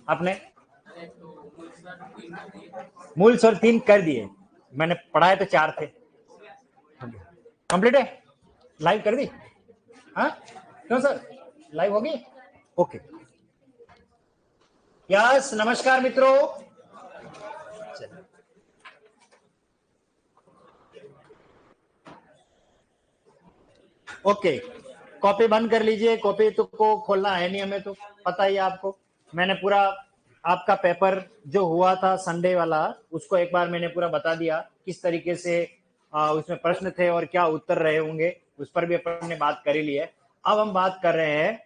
आपने मूल स्वर 3 कर दिए, मैंने पढ़ाए तो 4 थे। कंप्लीट है? लाइव कर दी? हाँ क्यों सर, लाइव होगी? ओके। यस, नमस्कार मित्रों। ओके, कॉपी बंद कर लीजिए। कॉपी तो को खोलना है नहीं, हमें तो पता ही है आपको। मैंने पूरा आपका पेपर जो हुआ था संडे वाला, उसको एक बार मैंने पूरा बता दिया किस तरीके से उसमें प्रश्न थे और क्या उत्तर रहे होंगे, उस पर भी अपन ने बात कर ही ली है। अब हम बात कर रहे हैं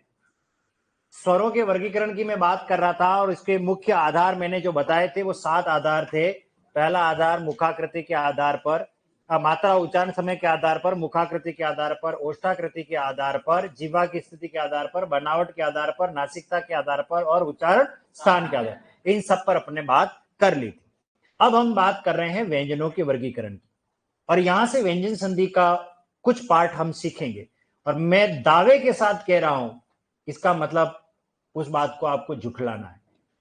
स्वरों के वर्गीकरण की। मैं बात कर रहा था और इसके मुख्य आधार मैंने जो बताए थे वो 7 आधार थे। पहला आधार मुखाकृति के आधार पर, मात्रा उच्चारण समय के आधार पर, मुखाकृति के आधार पर, ओष्ठाकृति के आधार पर, जीवा की स्थिति के आधार पर, बनावट के आधार पर, नासिकता के आधार पर और उच्चारण स्थान के आधार, इन सब पर अपने बात कर ली थी। अब हम बात कर रहे हैं व्यंजनों के वर्गीकरण की, और यहां से व्यंजन संधि का कुछ पार्ट हम सीखेंगे। और मैं दावे के साथ कह रहा हूं, इसका मतलब उस बात को आपको झुठलाना है।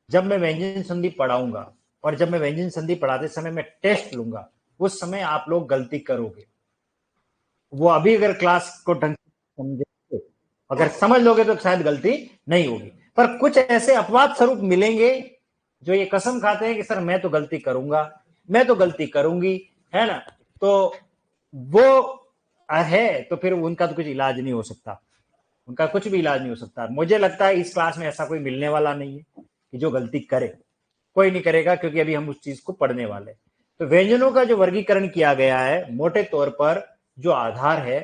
जब मैं व्यंजन संधि पढ़ाऊंगा और जब मैं व्यंजन संधि पढ़ाते समय मैं टेस्ट लूंगा, उस समय आप लोग गलती करोगे। वो अभी अगर क्लास को ढंग से समझे, अगर समझ लोगे तो शायद गलती नहीं होगी। पर कुछ ऐसे अपवाद स्वरूप मिलेंगे जो ये कसम खाते हैं कि सर मैं तो गलती करूंगा, मैं तो गलती करूंगी, है ना। तो वो है, तो फिर उनका तो कुछ इलाज नहीं हो सकता, उनका कुछ भी इलाज नहीं हो सकता। मुझे लगता है इस क्लास में ऐसा कोई मिलने वाला नहीं है कि जो गलती करे, कोई नहीं करेगा, क्योंकि अभी हम उस चीज को पढ़ने वाले। तो व्यंजनों का जो वर्गीकरण किया गया है, मोटे तौर पर जो आधार है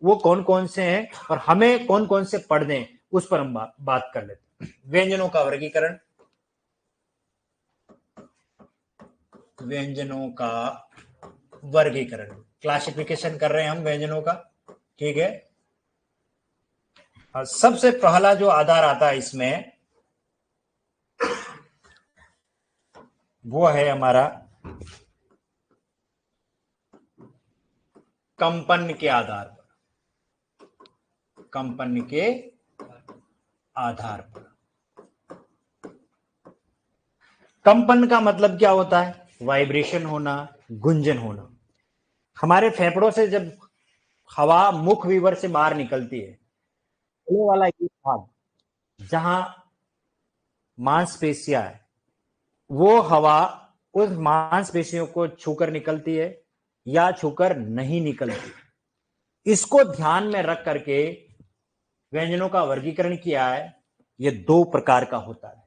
वो कौन कौन से हैं और हमें कौन कौन से पढ़ने हैं, उस पर हम बात कर लेते हैं। व्यंजनों का वर्गीकरण, व्यंजनों का वर्गीकरण, क्लासिफिकेशन कर रहे हैं हम व्यंजनों का, ठीक है। सबसे पहला जो आधार आता है इसमें, वो है हमारा कंपन के आधार पर, कंपन के आधार पर। कंपन का मतलब क्या होता है? वाइब्रेशन होना, गुंजन होना। हमारे फेफड़ों से जब हवा मुख विवर से बाहर निकलती है, गले वाला ये भाग जहां मांसपेशियां है, वो हवा उस मांसपेशियों को छूकर निकलती है या छूकर नहीं निकलती। इसको ध्यान में रख करके व्यंजनों का वर्गीकरण किया है। ये 2 प्रकार का होता है।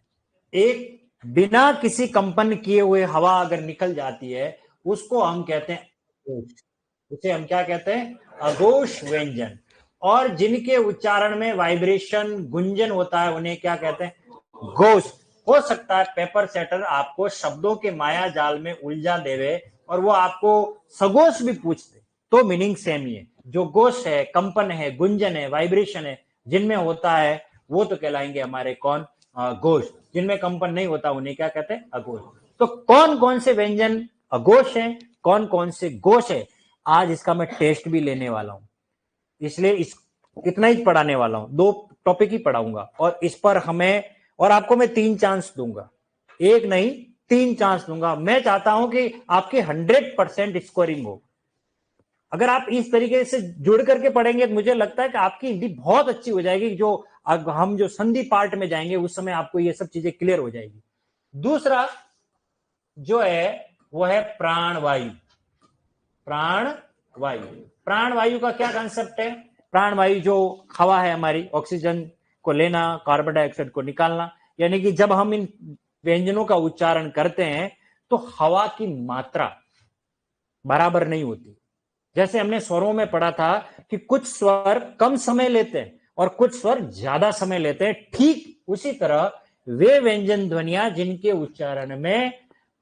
एक, बिना किसी कंपन किए हुए हवा अगर निकल जाती है, उसको हम कहते हैं अघोष। उसे हम क्या कहते हैं? अघोष व्यंजन। और जिनके उच्चारण में वाइब्रेशन, गुंजन होता है, उन्हें क्या कहते हैं? घोष। हो सकता है पेपर सेटर आपको शब्दों के माया जाल में उलझा देवे और वो आपको सघोष भी पूछ दे, तो मीनिंग सेम ही है। जो घोष है, कंपन है, गुंजन है, वाइब्रेशन है, जिनमें होता है वो तो कहलाएंगे हमारे कौन? घोष। जिनमें कंपन नहीं होता उन्हें क्या कहते हैं? अघोष। तो कौन कौन से व्यंजन अघोष है, कौन कौन से घोष है, आज इसका मैं टेस्ट भी लेने वाला हूं। इसलिए इतना ही पढ़ाने वाला हूं, 2 टॉपिक ही पढ़ाऊंगा और इस पर हमें, और आपको मैं 3 चांस दूंगा, 1 नहीं 3 चांस दूंगा। मैं चाहता हूं कि आपकी 100% स्कोरिंग हो। अगर आप इस तरीके से जुड़ करके पढ़ेंगे तो मुझे लगता है कि आपकी हिंदी बहुत अच्छी हो जाएगी। जो हम जो संधि पार्ट में जाएंगे उस समय आपको ये सब चीजें क्लियर हो जाएगी। दूसरा जो है वो है प्राणवायु। प्राणवायु, प्राणवायु का क्या कंसेप्ट है? प्राणवायु जो हवा है हमारी, ऑक्सीजन को लेना, कार्बन डाइऑक्साइड को निकालना। यानी कि जब हम इन व्यंजनों का उच्चारण करते हैं तो हवा की मात्रा बराबर नहीं होती। जैसे हमने स्वरों में पढ़ा था कि कुछ स्वर कम समय लेते हैं और कुछ स्वर ज्यादा समय लेते हैं, ठीक उसी तरह वे व्यंजन ध्वनियां जिनके उच्चारण में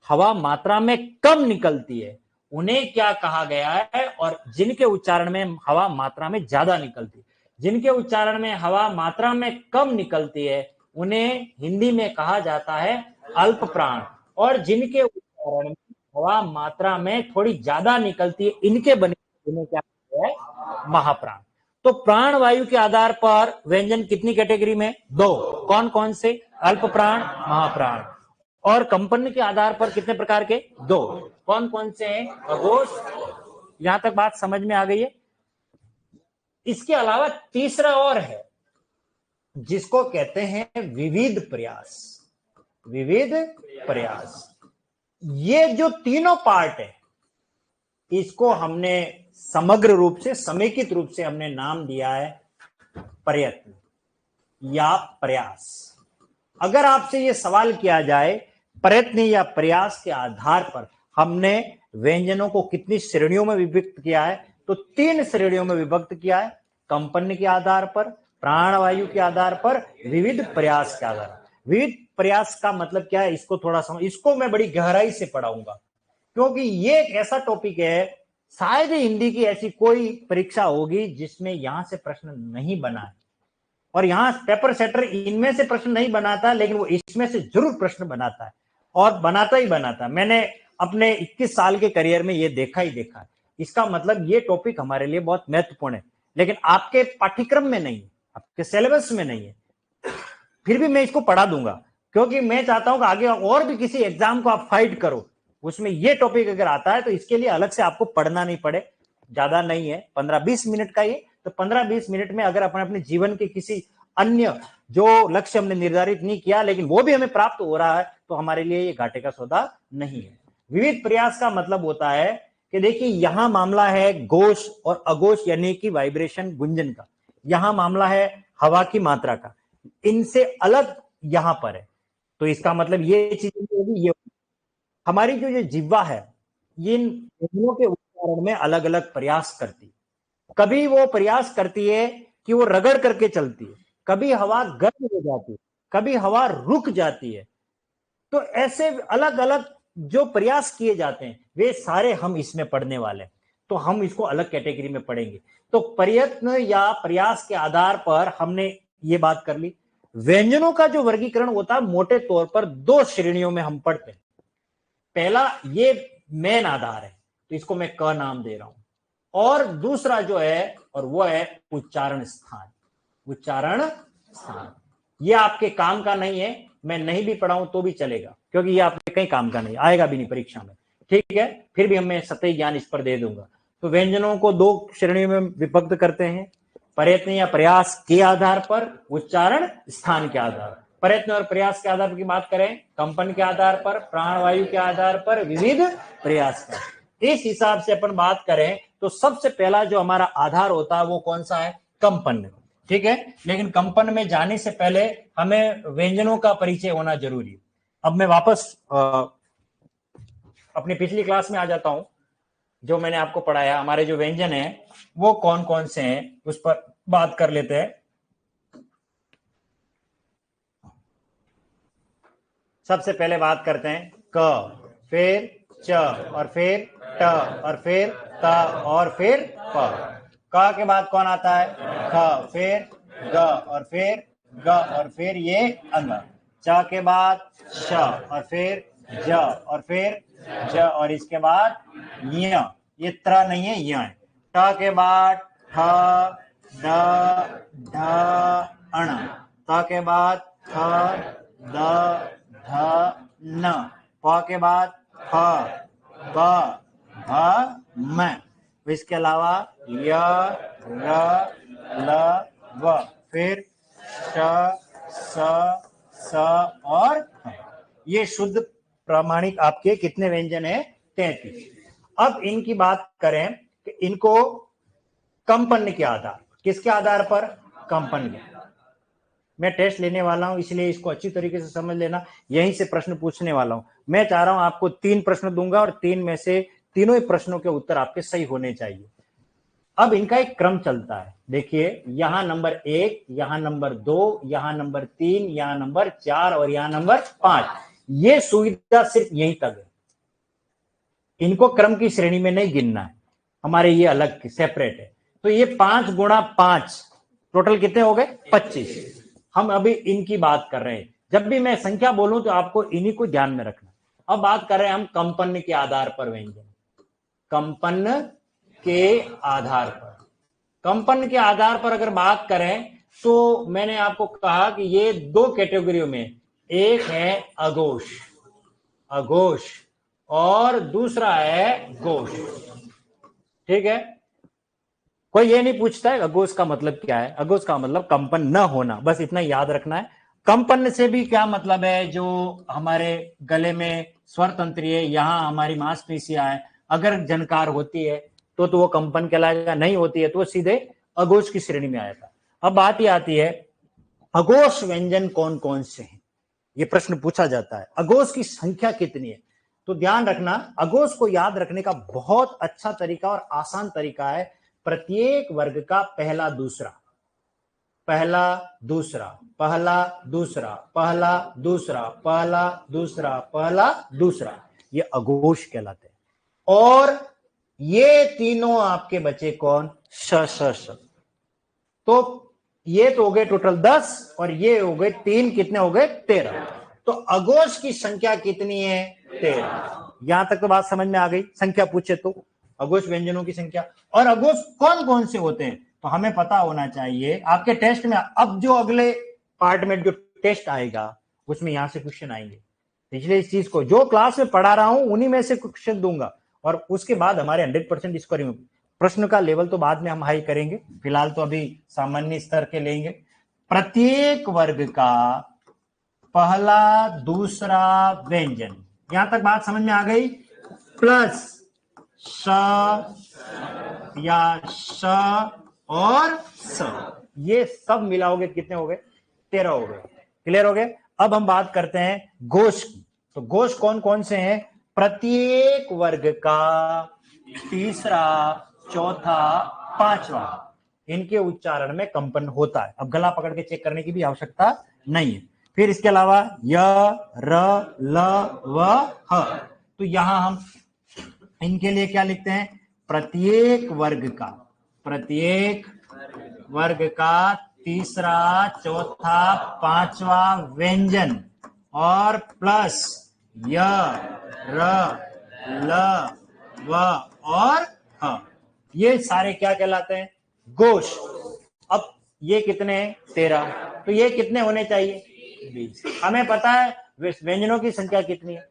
हवा मात्रा में कम निकलती है उन्हें क्या कहा गया है, और जिनके उच्चारण में हवा मात्रा में ज्यादा निकलती है, जिनके उच्चारण में हवा मात्रा में कम निकलती है उन्हें हिंदी में कहा जाता है अल्प प्राण, और जिनके उच्चारण में हवा मात्रा में थोड़ी ज्यादा निकलती है, इनके बने उन्हें क्या कहते हैं? महाप्राण। तो प्राण वायु के आधार पर व्यंजन कितनी कैटेगरी में? 2। कौन कौन से? अल्प प्राण, महाप्राण। और कंपन के आधार पर कितने प्रकार के? दो। कौन कौन से हैं? अघोष। यहां तक बात समझ में आ गई है? इसके अलावा तीसरा और है जिसको कहते हैं विविध प्रयास। विविध प्रयास, ये जो तीनों पार्ट है इसको हमने समग्र रूप से, समेकित रूप से हमने नाम दिया है प्रयत्न या प्रयास। अगर आपसे यह सवाल किया जाए प्रयत्न या प्रयास के आधार पर हमने व्यंजनों को कितनी श्रेणियों में विभक्त किया है, तो 3 श्रेणियों में विभक्त किया है। कंपन के आधार पर, प्राणवायु के आधार पर, विविध प्रयास के आधार पर। विविध प्रयास का मतलब क्या है, इसको थोड़ा समझ, इसको मैं बड़ी गहराई से पढ़ाऊंगा क्योंकि ये एक ऐसा टॉपिक है, शायद ही हिंदी की ऐसी कोई परीक्षा होगी जिसमें यहां से प्रश्न नहीं बना है। और यहां पेपर सेटर इनमें से प्रश्न नहीं बनाता, लेकिन वो इसमें से जरूर प्रश्न बनाता है और बनाता ही बनाता है। मैंने अपने 21 साल के करियर में ये देखा ही देखा है। इसका मतलब ये टॉपिक हमारे लिए बहुत महत्वपूर्ण है, लेकिन आपके पाठ्यक्रम में नहीं है, आपके सिलेबस में नहीं है। फिर भी मैं इसको पढ़ा दूंगा क्योंकि मैं चाहता हूं कि आगे और भी किसी एग्जाम को आप फाइट करो, उसमें ये टॉपिक अगर आता है तो इसके लिए अलग से आपको पढ़ना नहीं पड़े। ज्यादा नहीं है, 15-20 मिनट का ये, तो 15-20 मिनट में अगर अपन अपने जीवन के किसी अन्य जो लक्ष्य हमने निर्धारित नहीं किया लेकिन वो भी हमें प्राप्त हो रहा है, तो हमारे लिए ये घाटे का सौदा नहीं है। विविध प्रयास का मतलब होता है कि देखिए यहां मामला है घोष और अघोष यानी कि वाइब्रेशन, गुंजन का। यहां मामला है हवा की मात्रा का, इनसे अलग यहां पर है। तो इसका मतलब ये चीजें होगी, ये हमारी जो ये जिह्वा है ये इन दोनों के उच्चारण में अलग अलग प्रयास करती है। कभी वो प्रयास करती है कि वो रगड़ करके चलती है, कभी हवा गर्म हो जाती है, कभी हवा रुक जाती है। तो ऐसे अलग अलग जो प्रयास किए जाते हैं वे सारे हम इसमें पढ़ने वाले हैं, तो हम इसको अलग कैटेगरी में पढ़ेंगे। तो प्रयत्न या प्रयास के आधार पर हमने ये बात कर ली। व्यंजनों का जो वर्गीकरण होता है मोटे तौर पर 2 श्रेणियों में हम पढ़ते हैं। पहला ये मेन आधार है, तो इसको मैं क नाम दे रहा हूं, और दूसरा जो है और वो है उच्चारण स्थान। उच्चारण स्थान ये आपके काम का नहीं है, मैं नहीं भी पढ़ाऊं तो भी चलेगा क्योंकि ये आपके कहीं काम का नहीं, आएगा भी नहीं परीक्षा में, ठीक है। फिर भी हमें सतही ज्ञान इस पर दे दूंगा। तो व्यंजनों को 2 श्रेणियों में विभक्त करते हैं, प्रयत्न या प्रयास के आधार पर, उच्चारण स्थान के आधार पर। प्रयत्न और प्रयास के आधार पर की बात करें, कंपन के आधार पर, प्राणवायु के आधार पर, विविध प्रयास का। इस हिसाब से अपन बात करें तो सबसे पहला जो हमारा आधार होता है वो कौन सा है? कंपन, ठीक है। लेकिन कंपन में जाने से पहले हमें व्यंजनों का परिचय होना जरूरी है। अब मैं वापस अपनी पिछली क्लास में आ जाता हूं। जो मैंने आपको पढ़ाया, हमारे जो व्यंजन है वो कौन कौन से हैं उस पर बात कर लेते हैं। सबसे पहले बात करते हैं क, फिर च, और फिर ट, और फिर त, और फिर प। क के बाद कौन आता है? ख, फिर ग, और फिर ग, और फिर ये अंग। च के बाद श, और फिर ज, और फिर ज, और इसके बाद य। ये त्र नहीं है, य है। ट के बाद ठ, ड, ढ, अण। त के बाद थ, द, ध, न। प के बाद फ, ब, भ, म। इसके अलावा य, र, ल, व, फिर श, स, स और ह। ये शुद्ध प्रामाणिक आपके कितने व्यंजन है? 33। अब इनकी बात करें कि इनको कंपन के आधार, किसके आधार पर? कंपन के। मैं टेस्ट लेने वाला हूं इसलिए इसको अच्छी तरीके से समझ लेना, यहीं से प्रश्न पूछने वाला हूं। मैं चाह रहा हूं आपको 3 प्रश्न दूंगा और 3 में से तीनों ही प्रश्नों के उत्तर आपके सही होने चाहिए। अब इनका एक क्रम चलता है, देखिए यहां नंबर 1, यहां नंबर 2, यहां नंबर 3, यहां नंबर 4 और यहां नंबर 5। ये सुविधा सिर्फ यहीं तक है, इनको क्रम की श्रेणी में नहीं गिनना है, हमारे ये अलग सेपरेट है। तो ये 5 गुणा 5 टोटल कितने हो गए? 25। हम अभी इनकी बात कर रहे हैं, जब भी मैं संख्या बोलूं तो आपको इन्हीं को ध्यान में रखना। अब बात कर रहे हैं हम कंपन के आधार पर व्यंजन। कंपन के आधार पर, कंपन के आधार पर अगर बात करें तो मैंने आपको कहा कि ये 2 कैटेगरियों में, एक है अघोष, अघोष, और दूसरा है घोष। ठीक है, कोई ये नहीं पूछता है अघोष का मतलब क्या है। अघोष का मतलब कंपन न होना, बस इतना याद रखना है। कंपन से भी क्या मतलब है, जो हमारे गले में स्वर तंत्री है, यहां हमारी मांसपेशियां है, अगर झनकार होती है तो वो कंपन कहलाएगा, नहीं होती है तो वो सीधे अघोष की श्रेणी में आया था। अब बात ये आती है अघोष व्यंजन कौन कौन से हैं, ये प्रश्न पूछा जाता है। अघोष की संख्या कितनी है, तो ध्यान रखना, अघोष को याद रखने का बहुत अच्छा तरीका और आसान तरीका है, प्रत्येक वर्ग का पहला दूसरा, पहला दूसरा, पहला दूसरा, पहला दूसरा, पहला दूसरा, पहला दूसरा, ये अघोष कहलाते हैं। और ये तीनों आपके बचे कौन, श श श। तो ये तो हो गए टोटल 10 और ये हो गए 3, कितने हो गए 13। तो अघोष की संख्या कितनी है, 13। यहां तक तो बात समझ में आ गई। संख्या पूछे तो अघोष व्यंजनों की संख्या। और अघोष कौन कौन से होते हैं, तो हमें पता होना चाहिए आपके टेस्ट में। अब जो अगले पार्ट में जो टेस्ट आएगा उसमें यहां से क्वेश्चन आएंगे, इसलिए इस चीज को जो क्लास में पढ़ा रहा हूं उन्हीं में से क्वेश्चन दूंगा, और उसके बाद हमारे 100% स्कोरिंग। प्रश्न का लेवल तो बाद में हम हाई करेंगे, फिलहाल तो अभी सामान्य स्तर के लेंगे। प्रत्येक वर्ग का पहला दूसरा व्यंजन, यहां तक बात समझ में आ गई। प्लस स या श और स, ये सब मिलाओगे कितने हो गए, 13 हो गए। क्लियर हो गए। अब हम बात करते हैं घोष की। तो घोष कौन कौन से हैं, प्रत्येक वर्ग का तीसरा, चौथा, पांचवा, इनके उच्चारण में कंपन होता है। अब गला पकड़ के चेक करने की भी आवश्यकता नहीं है। फिर इसके अलावा य, र, ल, व, ह, तो यहां हम इनके लिए क्या लिखते हैं, प्रत्येक वर्ग का, प्रत्येक वर्ग का तीसरा, चौथा, पांचवा व्यंजन, और प्लस य, र, ल, व और ह, ये सारे क्या कहलाते हैं, घोष। अब ये कितने हैं, 13, तो ये कितने होने चाहिए, 20। हमें पता है व्यंजनों की संख्या कितनी है,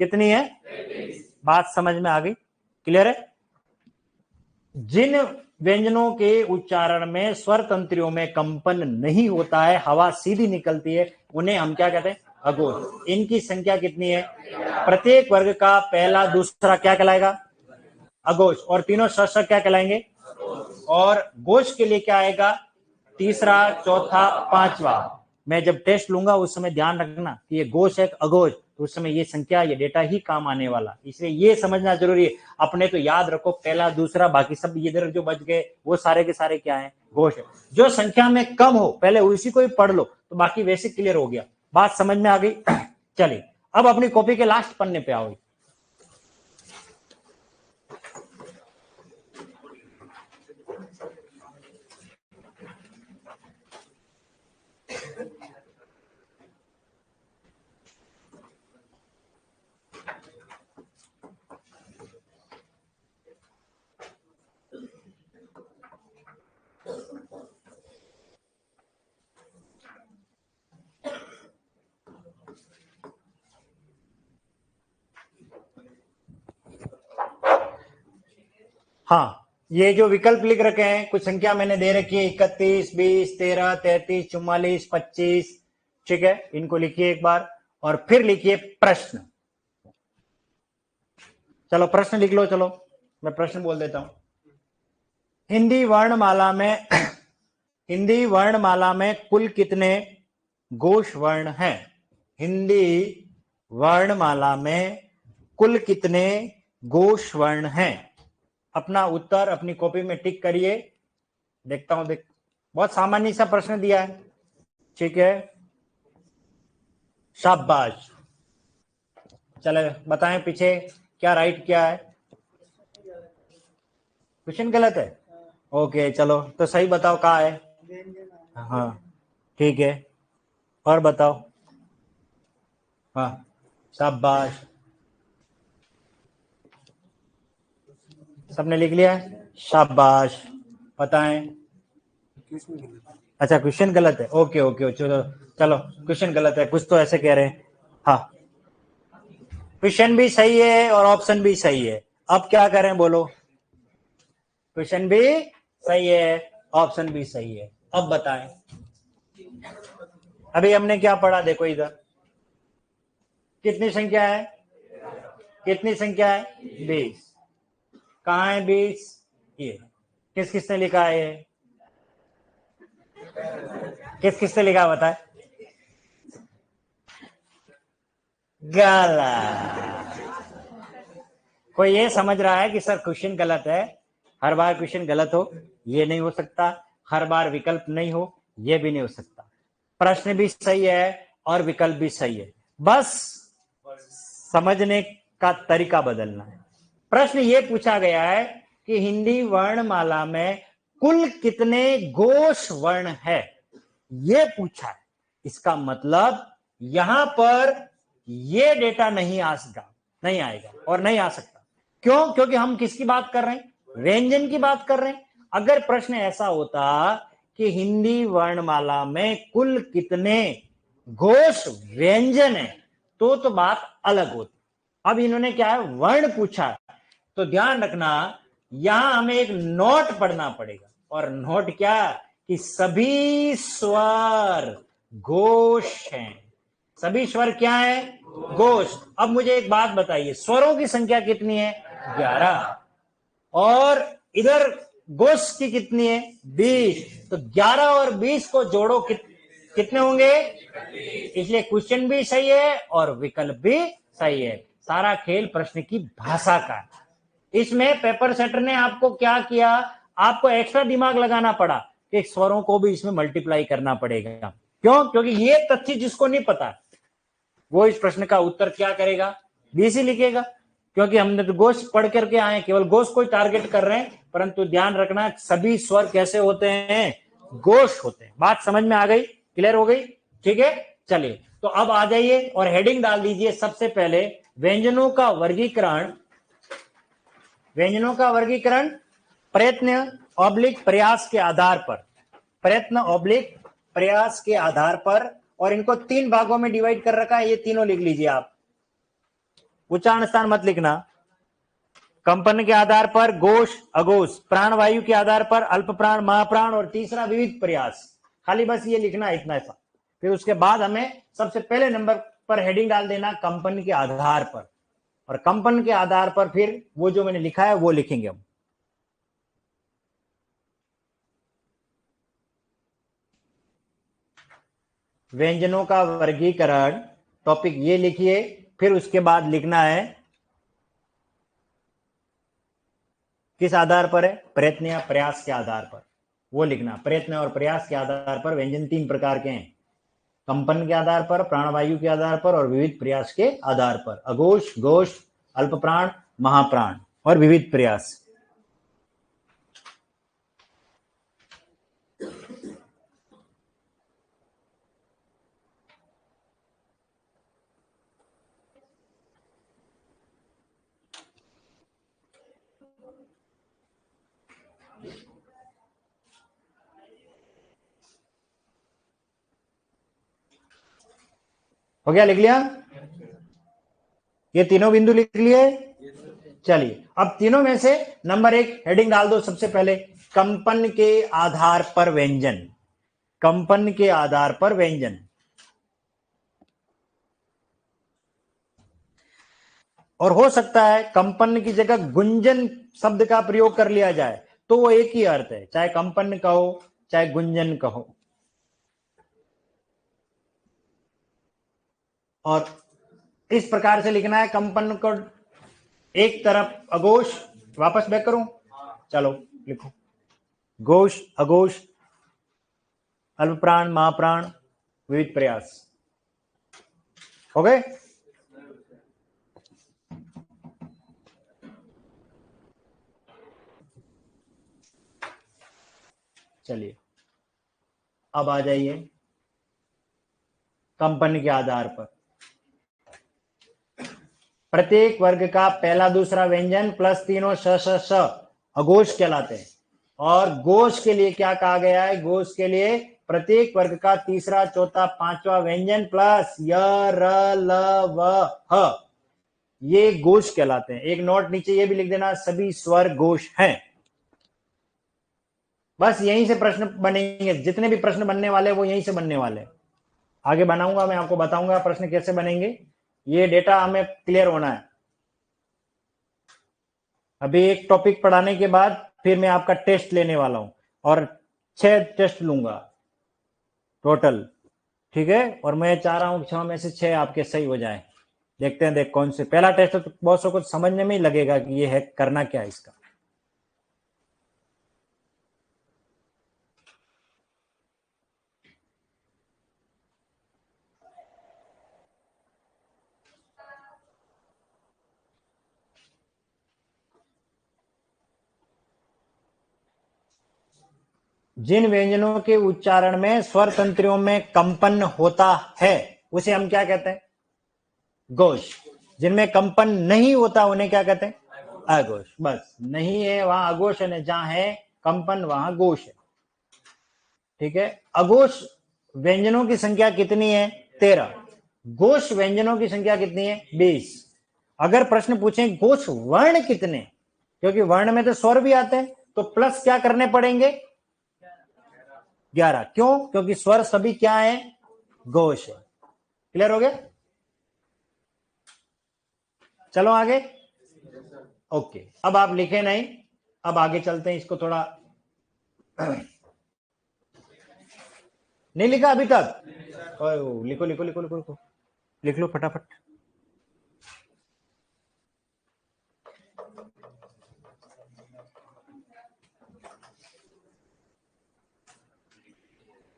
कितनी है, बात समझ में आ गई। क्लियर है। जिन व्यंजनों के उच्चारण में स्वर तंत्रियों में कंपन नहीं होता है, हवा सीधी निकलती है, उन्हें हम क्या कहते हैं, अघोष। इनकी संख्या कितनी है, प्रत्येक वर्ग का पहला दूसरा क्या कहलाएगा, अघोष, और तीनों श क्या कहलाएंगे। और घोष के लिए क्या आएगा, तीसरा, चौथा, पांचवा। मैं जब टेस्ट लूंगा उस समय ध्यान रखना कि ये घोष है अघोष, तो उस समय ये संख्या, ये डेटा ही काम आने वाला, इसलिए ये समझना जरूरी है। अपने तो याद रखो पहला दूसरा, बाकी सब इधर जो बच गए वो सारे के सारे क्या है, घोष है। जो संख्या में कम हो पहले उसी को ही पढ़ लो, तो बाकी वैसे क्लियर हो गया। बात समझ में आ गई। चलिए अब अपनी कॉपी के लास्ट पन्ने पे आओ। हाँ, ये जो विकल्प लिख रखे हैं, कुछ संख्या मैंने दे रखी है, 31, 20, 13, 33, 44, 25, ठीक है, इनको लिखिए एक बार और फिर लिखिए प्रश्न। चलो प्रश्न लिख लो, चलो मैं प्रश्न बोल देता हूं। हिंदी वर्णमाला में हिंदी वर्णमाला में कुल कितने घोष वर्ण हैं, हिंदी वर्णमाला में कुल कितने घोष वर्ण हैं। अपना उत्तर अपनी कॉपी में टिक करिए, देखता हूं। बहुत सामान्य सा प्रश्न दिया है, ठीक है, शाबाश। चले बताएं पीछे क्या राइट क्या है, क्वेश्चन गलत है, ओके चलो तो सही बताओ कहाँ है। हाँ ठीक है, और बताओ। हाँ शाबाश, सबने लिख लिया, शाबाश। बताएं अच्छा क्वेश्चन गलत है, ओके ओके, चलो चलो क्वेश्चन गलत है, कुछ तो ऐसे कह रहे हैं। हाँ, क्वेश्चन भी सही है और ऑप्शन भी सही है, अब क्या करें बोलो? क्वेश्चन भी सही है, ऑप्शन भी सही है, अब बताएं। अभी हमने क्या पढ़ा, देखो इधर कितनी संख्या है, कितनी संख्या है? 20। कहाँ है 20? ये किस किसने लिखा है? ये किस किसने लिखा बताए? गलत। कोई ये समझ रहा है कि सर क्वेश्चन गलत है, हर बार क्वेश्चन गलत हो? ये नहीं हो सकता। हर बार विकल्प नहीं हो, ये भी नहीं हो सकता। प्रश्न भी सही है और विकल्प भी सही है, बस समझने का तरीका बदलना है। प्रश्न ये पूछा गया है कि हिंदी वर्णमाला में कुल कितने घोष वर्ण है, ये पूछा है। इसका मतलब यहां पर ये डेटा नहीं आ सकता, नहीं आएगा और नहीं आ सकता। क्यों? क्योंकि हम किसकी बात कर रहे हैं? व्यंजन की बात कर रहे हैं। अगर प्रश्न ऐसा होता कि हिंदी वर्णमाला में कुल कितने घोष व्यंजन है, तो बात अलग होती। अब इन्होंने क्या है, वर्ण पूछा है, तो ध्यान रखना यहां हमें एक नोट पढ़ना पड़ेगा। और नोट क्या? कि सभी स्वर घोष हैं। सभी स्वर क्या है? घोष। अब मुझे एक बात बताइए, स्वरों की संख्या कितनी है? 11। और इधर घोष की कितनी है? 20। तो 11 और 20 को जोड़ो, कितने होंगे? इसलिए क्वेश्चन भी सही है और विकल्प भी सही है। सारा खेल प्रश्न की भाषा का है। इसमें पेपर सेटर ने आपको क्या किया, आपको एक्स्ट्रा दिमाग लगाना पड़ा कि स्वरों को भी इसमें मल्टीप्लाई करना पड़ेगा। क्यों? क्योंकि ये तथ्य जिसको नहीं पता वो इस प्रश्न का उत्तर क्या करेगा? 20 ही लिखेगा। क्योंकि हमने तो गोश पढ़ करके आए, केवल गोश को टारगेट कर रहे हैं, परंतु ध्यान रखना सभी स्वर कैसे होते हैं? गोश होते हैं। बात समझ में आ गई? क्लियर हो गई? ठीक है, चलिए तो अब आ जाइए और हेडिंग डाल दीजिए सबसे पहले, व्यंजनों का वर्गीकरण। व्यंजनों का वर्गीकरण प्रयत्न ऑब्लिक प्रयास के आधार पर, प्रयत्न ऑब्लिक प्रयास के आधार पर। और इनको 3 भागों में डिवाइड कर रखा है, ये तीनों लिख लीजिए आप, उच्चारण स्थान मत लिखना। कंपन के आधार पर घोष अघोष, प्राणवायु के आधार पर अल्प प्राण महाप्राण, और तीसरा विविध प्रयास। खाली बस ये लिखना इतना ऐसा। फिर उसके बाद हमें सबसे पहले नंबर पर हेडिंग डाल देना कंपन के आधार पर, और कंपन के आधार पर फिर वो जो मैंने लिखा है वो लिखेंगे हम। व्यंजनों का वर्गीकरण टॉपिक ये लिखिए, फिर उसके बाद लिखना है किस आधार पर है? प्रयत्न या प्रयास के आधार पर, वो लिखना। प्रयत्न और प्रयास के आधार पर व्यंजन 3 प्रकार के हैं, कंपन के आधार पर, प्राणवायु के आधार पर और विविध प्रयास के आधार पर। अघोष, घोष, अल्प प्राण, महाप्राण और विविध प्रयास। हो गया? लिख लिया? ये तीनों बिंदु लिख लिए? चलिए अब तीनों में से नंबर 1 हेडिंग डाल दो सबसे पहले, कंपन के आधार पर व्यंजन। कंपन के आधार पर व्यंजन। और हो सकता है कंपन की जगह गुंजन शब्द का प्रयोग कर लिया जाए, तो वो एक ही अर्थ है, चाहे कंपन कहो चाहे गुंजन कहो। और इस प्रकार से लिखना है कंपन को, एक तरफ अघोष, वापस बैक करूं? चलो लिखो, घोष अघोष अल्प प्राण महाप्राण विविध प्रयास। हो गए? चलिए अब आ जाइए कंपन के आधार पर। प्रत्येक वर्ग का पहला दूसरा व्यंजन प्लस तीनों श श श अघोष कहलाते हैं। और घोष के लिए क्या कहा गया है? घोष के लिए प्रत्येक वर्ग का तीसरा, चौथा, पांचवा व्यंजन प्लस य, र, ल, व, ह, ये घोष कहलाते हैं। एक नोट नीचे ये भी लिख देना, सभी स्वर घोष हैं। बस यहीं से प्रश्न बनेंगे, जितने भी प्रश्न बनने वाले वो यहीं से बनने वाले। आगे बनाऊंगा, मैं आपको बताऊंगा प्रश्न कैसे बनेंगे। ये डेटा हमें क्लियर होना है। अभी एक टॉपिक पढ़ाने के बाद फिर मैं आपका टेस्ट लेने वाला हूं, और 6 टेस्ट लूंगा टोटल, ठीक है। और मैं चाह रहा हूं 6 में से 6 आपके सही हो जाए। देखते हैं, देख कौन से। पहला टेस्ट तो बहुत सौ को समझने में ही लगेगा कि ये है करना क्या है इसका। जिन व्यंजनों के उच्चारण में स्वर तंत्रियों में कंपन होता है उसे हम क्या कहते हैं? घोष। जिनमें कंपन नहीं होता उन्हें क्या कहते हैं? अघोष। बस, नहीं है वहां अघोष है, जहां है कंपन वहां घोष है, ठीक है। अघोष व्यंजनों की संख्या कितनी है? 13। घोष व्यंजनों की संख्या कितनी है? 20। अगर प्रश्न पूछें घोष वर्ण कितने, क्योंकि वर्ण में तो स्वर भी आते हैं, तो प्लस क्या करने पड़ेंगे? 11। क्यों? क्योंकि स्वर सभी क्या है? घोष है। क्लियर हो गया? चलो आगे। ओके, अब आप लिखे नहीं, अब आगे चलते हैं। इसको थोड़ा नहीं लिखा अभी तक? लिखो लिखो लिखो लिखो लिखो, लिख लो फटाफट।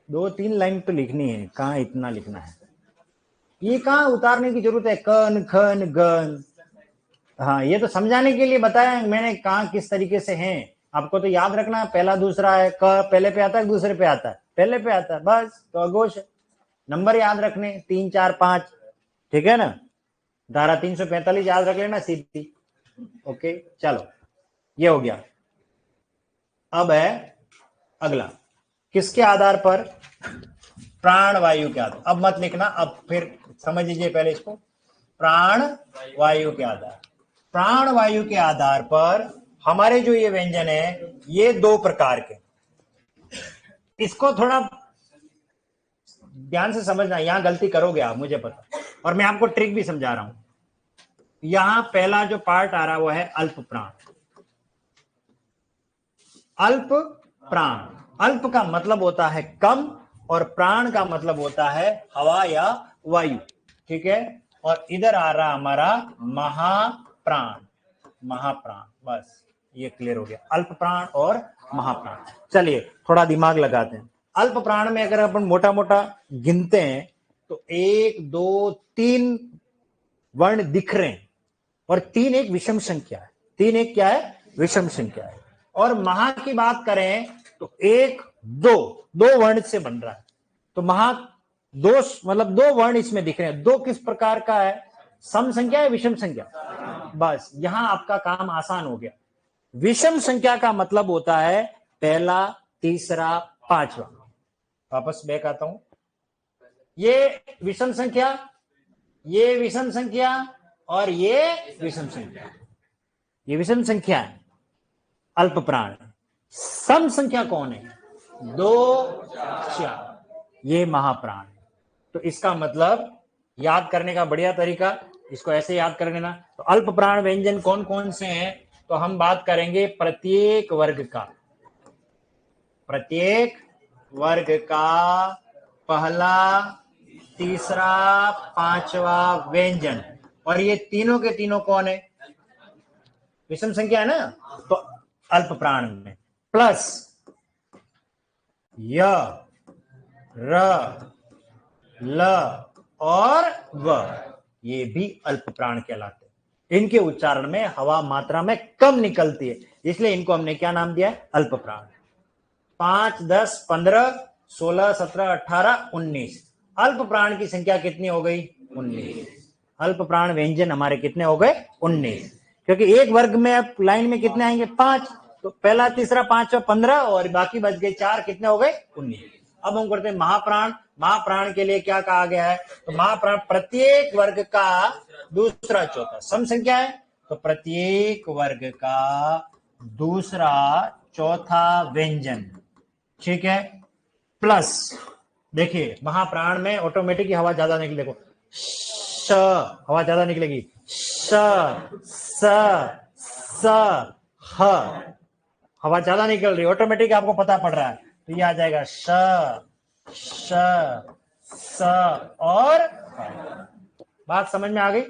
दो तीन लाइन तो लिखनी है, कहाँ इतना लिखना है? ये कहाँ उतारने की जरूरत है? कन, खन, गन। हाँ, ये तो समझाने के लिए बताया मैंने, कहाँ किस तरीके से हैं। आपको तो याद रखना है, पहला दूसरा है। क पहले पे आता है, दूसरे पे आता है? पहले पे आता है, बस तो अघोष है। नंबर याद रखने 3, 4, 5, ठीक है ना। धारा 345 याद रख लेना सीधी। ओके, चलो ये हो गया। अब है अगला, किसके आधार पर? प्राण वायु के आधार। अब मत लिखना, अब फिर समझ लीजिए पहले इसको। प्राण वायु के आधार, प्राण वायु के आधार पर हमारे जो ये व्यंजन है ये 2 प्रकार के। इसको थोड़ा ध्यान से समझना, यहां गलती करोगे आप, मुझे पता, और मैं आपको ट्रिक भी समझा रहा हूं। यहां पहला जो पार्ट आ रहा है वो है अल्प प्राण। अल्प प्राण, अल्प का मतलब होता है कम, और प्राण का मतलब होता है हवा या वायु, ठीक है। और इधर आ रहा हमारा महाप्राण, महाप्राण। बस ये क्लियर हो गया, अल्प प्राण और महाप्राण। चलिए थोड़ा दिमाग लगाते हैं। अल्प प्राण में अगर अपन मोटा मोटा गिनते हैं तो 1, 2, 3 वर्ण दिख रहे हैं, और 3 एक विषम संख्या है। 3 एक क्या है? विषम संख्या है। और महा की बात करें तो 1, 2, 2 वर्ण से बन रहा है। तो महा 2 मतलब 2 वर्ण इसमें दिख रहे हैं। 2 किस प्रकार का है? सम संख्या है, विषम संख्या? बस यहां आपका काम आसान हो गया। विषम संख्या का मतलब होता है पहला, तीसरा, पांचवा। वापस बैक आता हूं। ये विषम संख्या, ये विषम संख्या, और ये विषम संख्या। ये विषम संख्या है, अल्प प्राण। सम संख्या कौन है? 2, 4, ये महाप्राण। तो इसका मतलब याद करने का बढ़िया तरीका, इसको ऐसे याद कर लेना। तो अल्प प्राण व्यंजन कौन कौन से हैं? तो हम बात करेंगे प्रत्येक वर्ग का। प्रत्येक वर्ग का पहला, तीसरा, पांचवा व्यंजन। और ये तीनों के तीनों कौन है? विषम संख्या है ना, तो अल्प प्राण में प्लस य, र, ल और व, ये भी अल्प प्राण कहलाते हैं। इनके उच्चारण में हवा मात्रा में कम निकलती है, इसलिए इनको हमने क्या नाम दिया है? अल्प प्राण। 5, 10, 15, 16, 17, 18, 19। अल्प प्राण की संख्या कितनी हो गई? 19। अल्प प्राण व्यंजन हमारे कितने हो गए? 19। क्योंकि एक वर्ग में अब लाइन में कितने आएंगे? 5। तो पहला, तीसरा, पांचवा 15, और बाकी बच गए 4, कितने हो गए? 19। अब हम करते हैं महाप्राण। महाप्राण के लिए क्या कहा गया है? तो महाप्राण प्रत्येक वर्ग का दूसरा चौथा सम संख्या है, तो प्रत्येक वर्ग का दूसरा चौथा व्यंजन, ठीक है, प्लस देखिए महाप्राण में ऑटोमेटिक हवा ज्यादा निकले, देखो श हवा ज्यादा निकलेगी, श स स ह हवा ज्यादा निकल रही है, ऑटोमेटिक आपको पता पड़ रहा है, तो ये आ जाएगा श श स और बात समझ में आ गई?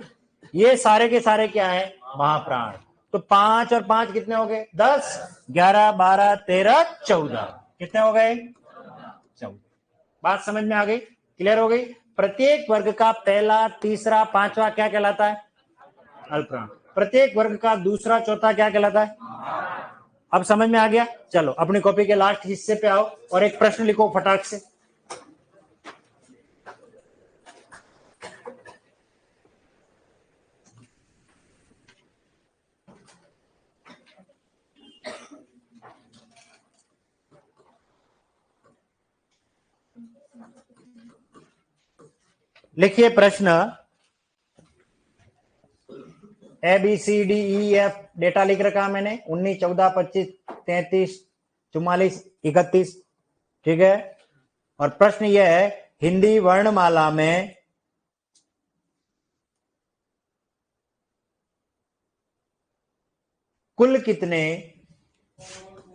ये सारे के सारे क्या है? महाप्राण। तो 5 और 5 कितने हो गए? 10, 11, 12, 13, 14 कितने हो गए? 14। बात समझ में आ गई? क्लियर हो गई? प्रत्येक वर्ग का पहला, तीसरा, पांचवा क्या कहलाता है? अल्पप्राण। प्रत्येक वर्ग का दूसरा, चौथा क्या कहलाता है? अब समझ में आ गया? चलो अपनी कॉपी के लास्ट हिस्से पे आओ और एक प्रश्न लिखो फटाक से। लिखिए प्रश्न, A B C D E F data लिख रखा मैंने, 19, 14, 25, 33, 44, 31, ठीक है। और प्रश्न यह है, हिंदी वर्णमाला में कुल कितने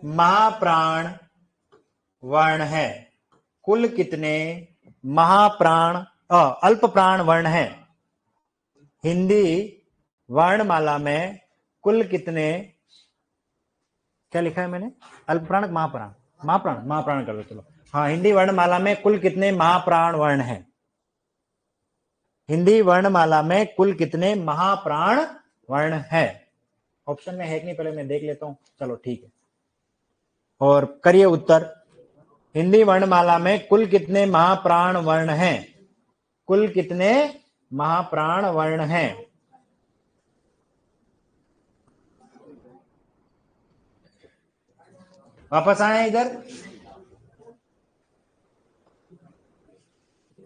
महाप्राण वर्ण है? कुल कितने महाप्राण अल्प प्राण वर्ण है? हिंदी वर्णमाला में कुल कितने, क्या लिखा है मैंने? अल्प प्राण, महाप्राण, महाप्राण, महाप्राण कर दो चलो। हाँ, हिंदी वर्णमाला में कुल कितने महाप्राण वर्ण है? हिंदी वर्णमाला में कुल कितने महाप्राण वर्ण है? ऑप्शन में है कि नहीं पहले मैं देख लेता हूं, चलो ठीक है, और करिए उत्तर। हिंदी वर्णमाला में कुल कितने महाप्राण वर्ण हैं? कुल कितने महाप्राण वर्ण हैं? वापस आए इधर,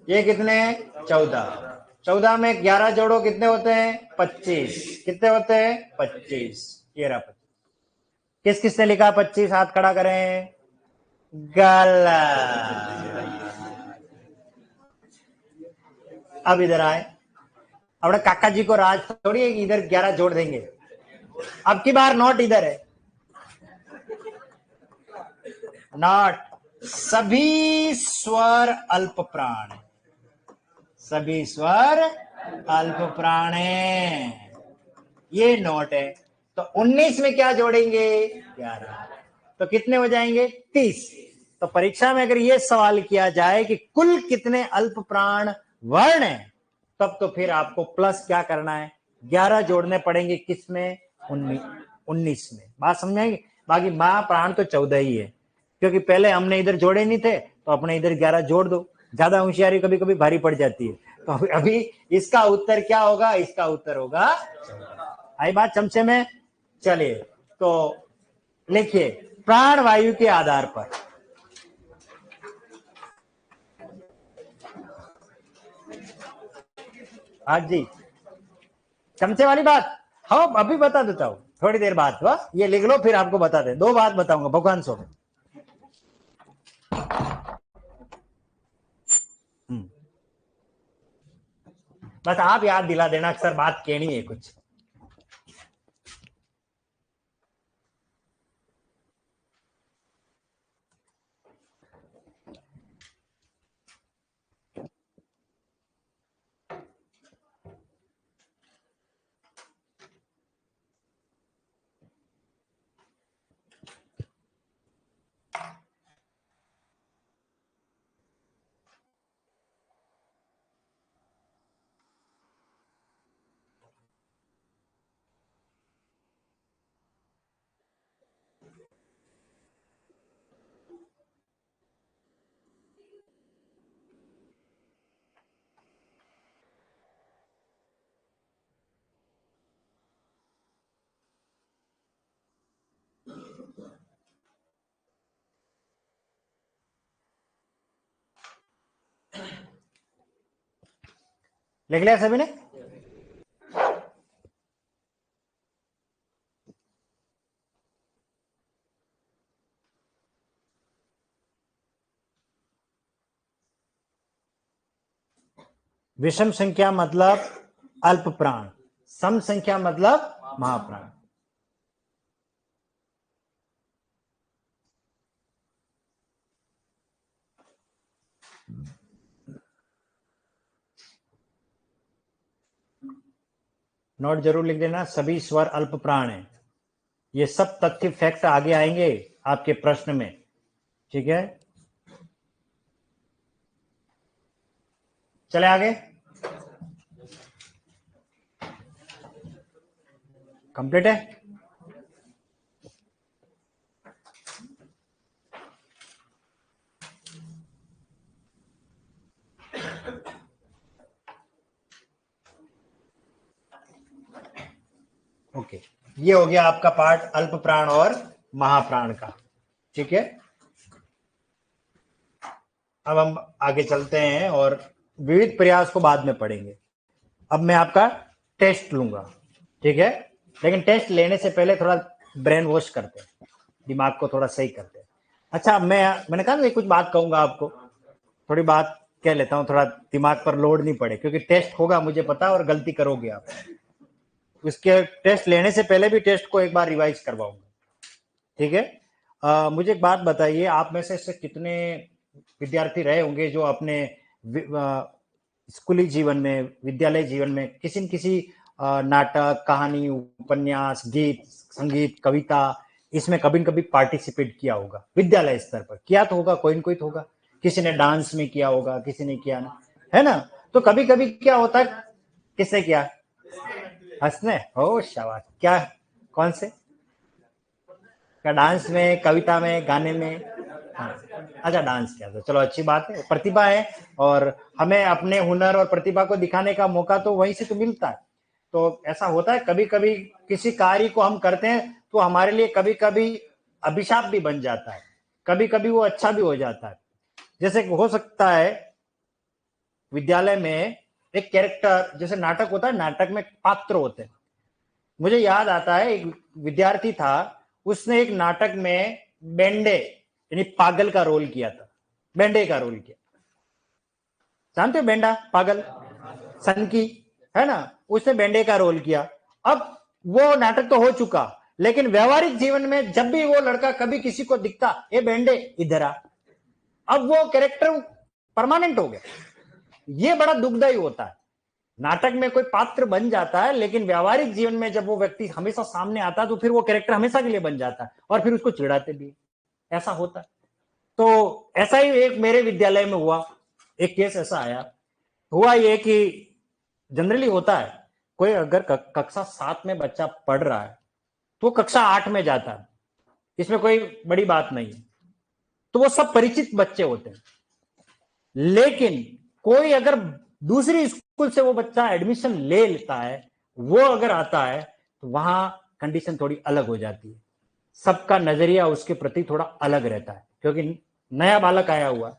ये कितने हैं? 14। 14 में 11 जोड़ो, कितने होते हैं? 25। कितने होते हैं? 25। ये रहा 25। किस किस ने लिखा 25? हाथ खड़ा करें। गलत। अब इधर आए, अब काका जी को राज थोड़ी है कि इधर 11 जोड़ देंगे। अब की बार नोट इधर है, नॉट। सभी स्वर अल्प प्राण, सभी स्वर अल्प प्राण है, ये नोट है। तो 19 में क्या जोड़ेंगे? 11, तो कितने हो जाएंगे? 30। तो परीक्षा में अगर ये सवाल किया जाए कि कुल कितने अल्प प्राण वर्ण है, तब तो फिर आपको प्लस क्या करना है? 11 जोड़ने पड़ेंगे, किसमें? 19 में। बात समझ आएगी? बाकी महाप्राण तो 14 ही है, क्योंकि पहले हमने इधर जोड़े नहीं थे, तो अपने इधर 11 जोड़ दो। ज्यादा होशियारी कभी कभी भारी पड़ जाती है। तो अभी इसका उत्तर क्या होगा? इसका उत्तर होगा, आई बात चमचे में? चलिए, तो लिखिए प्राण वायु के आधार पर, हाँ जी, चमचे वाली बात। हाँ अभी बता देता हूं, थोड़ी देर बाद। बस ये लिख लो, फिर आपको बता दे। 2 बात बताऊंगा भगवान सो। बस आप याद दिला देना, अक्सर बात कहनी है कुछ। लिख लिया सभी ने? विषम संख्या मतलब अल्प प्राण, सम संख्या मतलब महाप्राण। नोट जरूर लिख देना, सभी स्वर अल्प प्राण है। ये सब तथ्य फैक्ट आगे आएंगे आपके प्रश्न में, ठीक है? चले आगे। कंप्लीट है? ओके, ये हो गया आपका पार्ट अल्प प्राण और महाप्राण का, ठीक है? अब हम आगे चलते हैं और विविध प्रयास को बाद में पढ़ेंगे। अब मैं आपका टेस्ट लूंगा, ठीक है? लेकिन टेस्ट लेने से पहले थोड़ा ब्रेन वॉश करते हैं, दिमाग को थोड़ा सही करते हैं। अच्छा, मैंने कहा ना कुछ बात कहूंगा आपको, थोड़ी बात कह लेता हूँ, थोड़ा दिमाग पर लोड नहीं पड़े, क्योंकि टेस्ट होगा मुझे पता, और गलती करोगे आप। उसके टेस्ट लेने से पहले भी टेस्ट को एक बार रिवाइज करवाऊंगा, ठीक है? मुझे एक बात बताइए, आप में से कितने विद्यार्थी रहे होंगे जो अपने स्कूली जीवन में, विद्यालय जीवन में किसी न किसी नाटक, कहानी, उपन्यास, गीत, संगीत, कविता, इसमें कभी न कभी पार्टिसिपेट किया होगा? विद्यालय स्तर पर किया तो होगा, कोई न कोई तो होगा। किसी ने डांस में किया होगा, किसी ने किया ना, है ना? तो कभी कभी क्या होता है, किसने किया? हंसने हो, शाबाश। क्या, कौन से? क्या डांस में, कविता में, गाने में? हाँ, अच्छा, डांस किया, तो चलो अच्छी बात है, प्रतिभा है, और हमें अपने हुनर और प्रतिभा को दिखाने का मौका तो वहीं से तो मिलता है। तो ऐसा होता है कभी कभी किसी कार्य को हम करते हैं तो हमारे लिए कभी कभी अभिशाप भी बन जाता है, कभी कभी वो अच्छा भी हो जाता है। जैसे हो सकता है विद्यालय में एक कैरेक्टर, जैसे नाटक होता है, नाटक में पात्र होते हैं। मुझे याद आता है एक विद्यार्थी था, उसने एक नाटक में बेंडे यानी पागल का रोल किया था, बेंडे का रोल किया। जानते हो बेंडा, पागल, सन की, है ना? उसने बेंडे का रोल किया। अब वो नाटक तो हो चुका, लेकिन व्यवहारिक जीवन में जब भी वो लड़का कभी किसी को दिखता, ए बेंडे इधर आ, अब वो कैरेक्टर परमानेंट हो गया। ये बड़ा दुखदायी होता है। नाटक में कोई पात्र बन जाता है, लेकिन व्यवहारिक जीवन में जब वो व्यक्ति हमेशा सामने आता है तो फिर वो कैरेक्टर हमेशा के लिए बन जाता है, और फिर उसको चिढ़ाते भी, ऐसा होता है। तो ऐसा ही एक मेरे विद्यालय में हुआ, एक केस ऐसा आया। हुआ ये कि जनरली होता है, कोई अगर कक्षा 7 में बच्चा पढ़ रहा है तो कक्षा 8 में जाता है, इसमें कोई बड़ी बात नहीं है, तो वो सब परिचित बच्चे होते हैं। लेकिन कोई अगर दूसरी स्कूल से वो बच्चा एडमिशन ले लेता है, वो अगर आता है, तो वहां कंडीशन थोड़ी अलग हो जाती है। सबका नजरिया उसके प्रति थोड़ा अलग रहता है, क्योंकि नया बालक आया हुआ।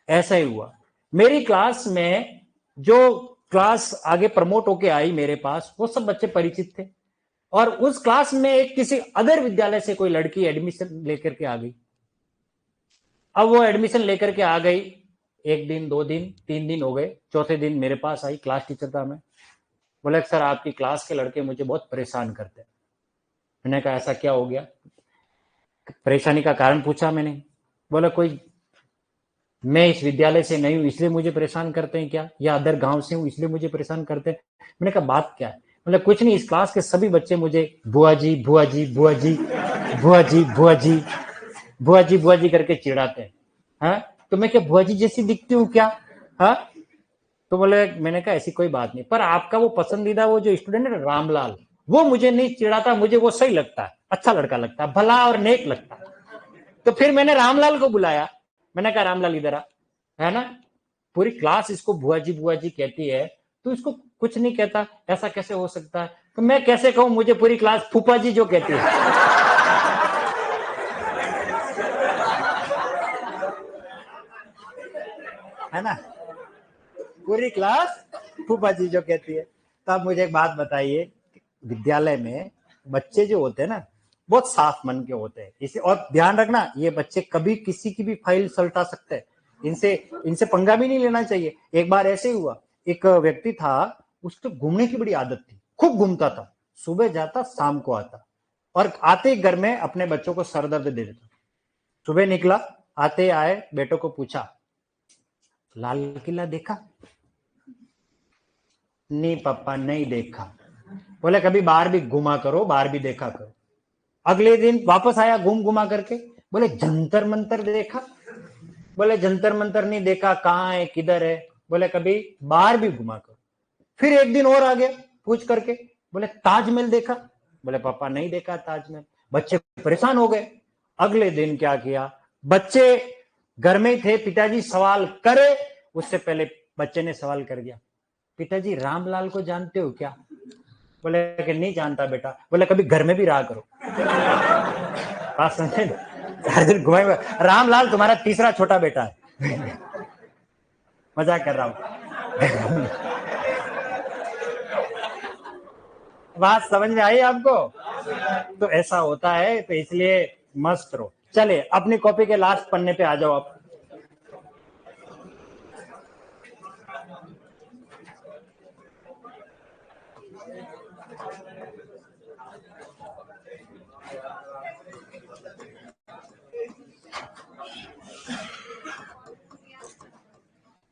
ऐसा ही हुआ मेरी क्लास में, जो क्लास आगे प्रमोट होके आई मेरे पास, वो सब बच्चे परिचित थे, और उस क्लास में एक किसी अदर विद्यालय से कोई लड़की एडमिशन लेकर के आ गई। अब वो एडमिशन लेकर के आ गई, एक दिन, 2 दिन, 3 दिन हो गए, चौथे दिन मेरे पास आई, क्लास टीचर था मैं। बोले सर, आपकी क्लास के लड़के मुझे बहुत परेशान करते हैं। मैंने कहा ऐसा क्या हो गया? परेशानी का कारण पूछा मैंने। बोला कोई, मैं इस विद्यालय से नहीं हूं इसलिए मुझे परेशान करते हैं क्या, या अदर गांव से हूं इसलिए मुझे परेशान करते हैं? मैंने कहा बात क्या है? मतलब कुछ नहीं, इस क्लास के सभी बच्चे मुझे बुआ जी, बुआ जी, बुआ जी, बुआ जी, बुआ जी, बुआ जी, बुआ जी करके चिढ़ाते हैं। हाँ, तो मैं क्या बुआ जी जैसी दिखती हूँ क्या? हाँ, तो बोले, मैंने कहा ऐसी कोई बात नहीं, पर आपका वो पसंदीदा वो जो स्टूडेंट है रामलाल, वो मुझे नहीं चिढ़ाता, मुझे वो सही लगता है, अच्छा लड़का लगता है, भला और नेक लगता है। तो फिर मैंने रामलाल को बुलाया, मैंने कहा रामलाल इधर आ, है ना? पूरी क्लास इसको बुआ जी कहती है, तो इसको कुछ नहीं कहता, ऐसा कैसे हो सकता है? तो मैं कैसे कहूं, मुझे पूरी क्लास फूफा जी जो कहती है ना? पूरी क्लास फूफा जी जो कहती है। तो आप मुझे एक बात बताइए, विद्यालय में बच्चे जो होते हैं ना, बहुत साफ मन के होते हैं। इसे और ध्यान रखना, ये बच्चे कभी किसी की भी फाइल सल्टा सकते हैं। इनसे इनसे पंगा भी नहीं लेना चाहिए। एक बार ऐसे ही हुआ, एक व्यक्ति था, उसको घूमने की बड़ी आदत थी, खूब घूमता था, सुबह जाता शाम को आता, और आते ही घर में अपने बच्चों को सर दर्द दे देता। सुबह निकला, आते आए बेटों को पूछा, लाल किला देखा? नहीं पापा, नहीं देखा। बोले कभी बाहर भी घुमा करो, बाहर भी देखा करो। अगले दिन वापस आया घूम घुमा करके, बोले जंतर मंतर देखा? बोले जंतर मंतर नहीं देखा, कहाँ है, किधर है? बोले कभी बाहर भी घुमा करो। फिर एक दिन और आ गया पूछ करके, बोले ताजमहल देखा? बोले पापा नहीं देखा ताजमहल। बच्चे परेशान हो गए। अगले दिन क्या किया, बच्चे घर में ही थे, पिताजी सवाल करे उससे पहले बच्चे ने सवाल कर दिया, पिताजी रामलाल को जानते हो क्या? बोले कि नहीं जानता बेटा। बोले कभी घर में भी रहा करो। बात समझे? हर दिन घुमाए, रामलाल तुम्हारा तीसरा छोटा बेटा है। मजाक कर रहा हूं। बात समझ में आई आपको? तो ऐसा होता है, तो इसलिए मस्त रहो। चलिए अपनी कॉपी के लास्ट पन्ने पे आ जाओ आप।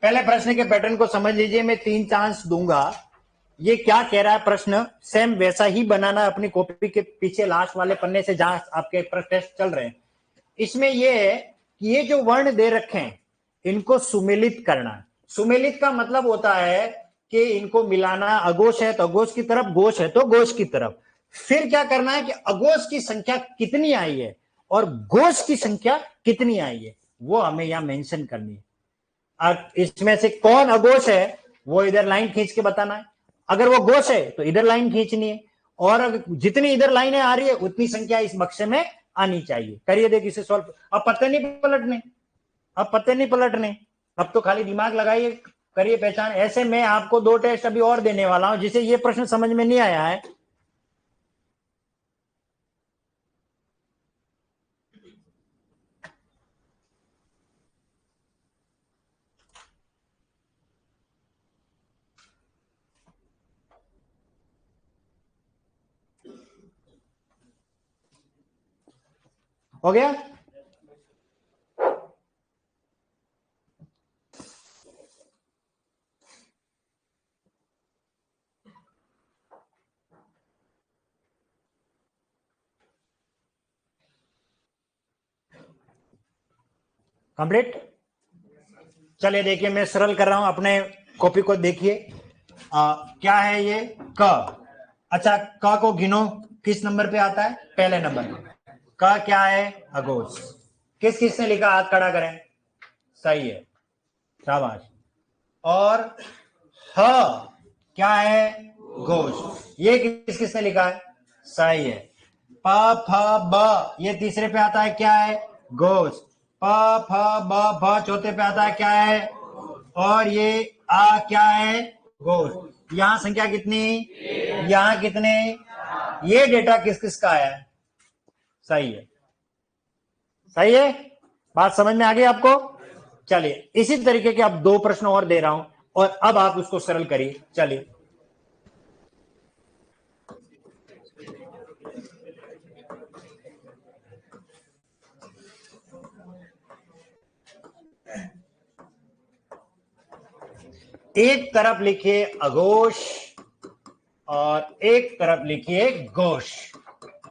पहले प्रश्न के पैटर्न को समझ लीजिए, मैं 3 चांस दूंगा। ये क्या कह रहा है प्रश्न, सेम वैसा ही बनाना अपनी कॉपी के पीछे लास्ट वाले पन्ने से जहां आपके टेस्ट चल रहे हैं। इसमें यह है कि ये जो वर्ण दे रखे हैं इनको सुमेलित करना। सुमेलित का मतलब होता है कि इनको मिलाना, अघोष है तो अघोष की तरफ, घोष है तो घोष की तरफ। फिर क्या करना है कि अघोष की संख्या कितनी आई है और घोष की संख्या कितनी आई है, वो हमें यहां मेंशन करनी है। इसमें से कौन अघोष है वो इधर लाइन खींच के बताना है। अगर वो घोष है तो इधर लाइन खींचनी है, और जितनी इधर लाइनें आ रही है उतनी संख्या इस बक्से में आनी चाहिए। करिए देख इसे सॉल्व। अब पत्ते नहीं पलटने, अब पत्ते नहीं पलटने, अब तो खाली दिमाग लगाइए, करिए पहचान। ऐसे मैं आपको 2 टेस्ट अभी और देने वाला हूं, जिसे ये प्रश्न समझ में नहीं आया है। हो गया? कंप्लीट? चलिए देखिए, मैं सरल कर रहा हूं, अपने कॉपी को देखिए। क्या है ये? क। अच्छा, क को गिनो, किस नंबर पे आता है? पहले नंबर पे। क क्या है? अघोष। किस किस ने लिखा, हाथ खड़ा करें। सही है, शाबाश। और ह क्या है? घोष। ये किस किस ने लिखा है? सही है। प फ ब ये तीसरे पे आता है, क्या है? घोष। प फ ब भ चौथे पे आता है, क्या है? और ये आ क्या है? घोष। यहां संख्या कितनी? यहां कितने? ये डेटा किस किस का है? सही है, सही है। बात समझ में आ गई आपको? चलिए इसी तरीके के अब 2 प्रश्न और दे रहा हूं, और अब आप उसको सरल करिए। चलिए, एक तरफ लिखिए अघोष और एक तरफ लिखिए घोष,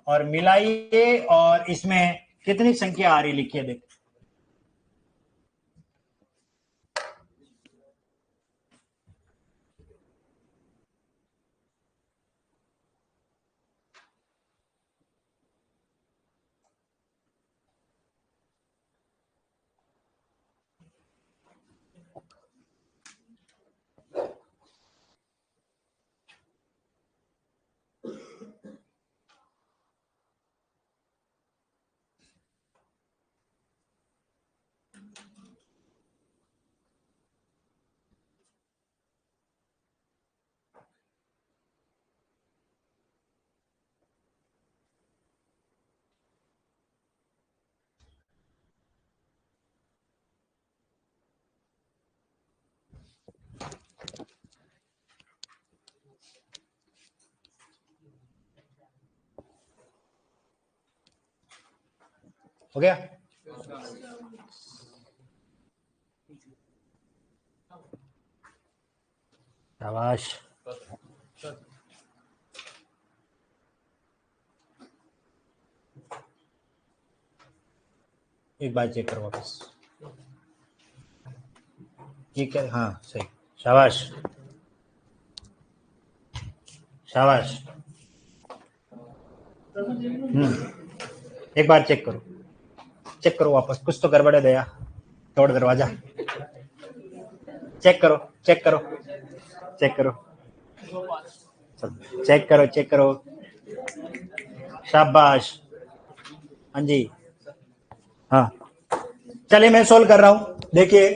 और मिलाइए, और इसमें कितनी संख्या आ रही लिखिए देख। हो गया? शाबाश। एक बार चेक करो वापस। ठीक है, हाँ सही। शाबाश शाबाश। एक बार चेक करो वापस, कुछ तो गड़बड़ है दया। तोड़ दरवाजा, चेक करो चेक करो चेक करो चेक करो। शाबाश। हाँ जी, हाँ चलिए मैं सोल्व कर रहा हूं। देखिए